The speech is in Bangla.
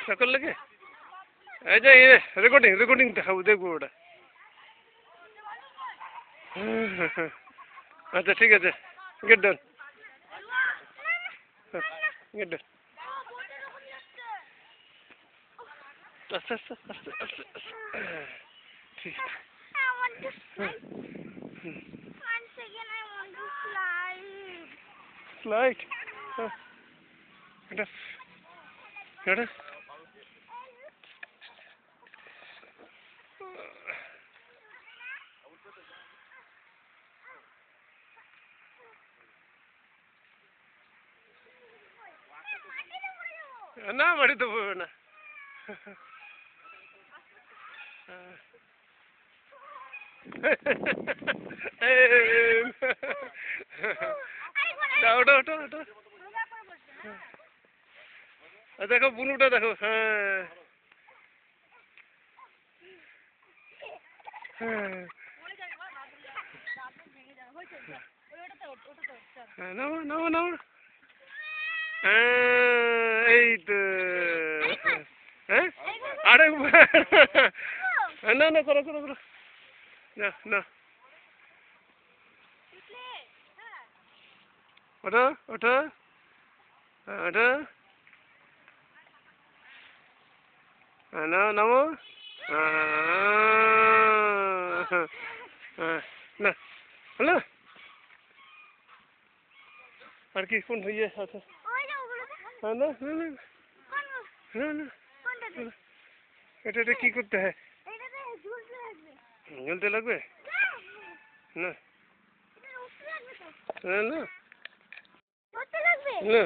চক্কর লাগে এই যে রেকর্ডিং রেকর্ডিং দেখাবো দেখবো ওটা আচ্ছা ঠিক আছে গেট ডান গেট ডান আস্তে আস্তে আস্তে আস্তে ঠিক স্লাইড এটা এটা না বাড়ি তো পড়বে না ওটা ওটা ওটা দেখো বুনুটা দেখো হ্যাঁ হ্যাঁ নামো নামো নামো এই তো হ্যাঁ আরেকবার না না করো করো করো না না ওঠো ওঠো ওঠো নামো নামো না হলো আর কি কোন ইয়ে আছে না না না না এটা এটা কি করতে হয় ঝুলতে লাগবে না না না না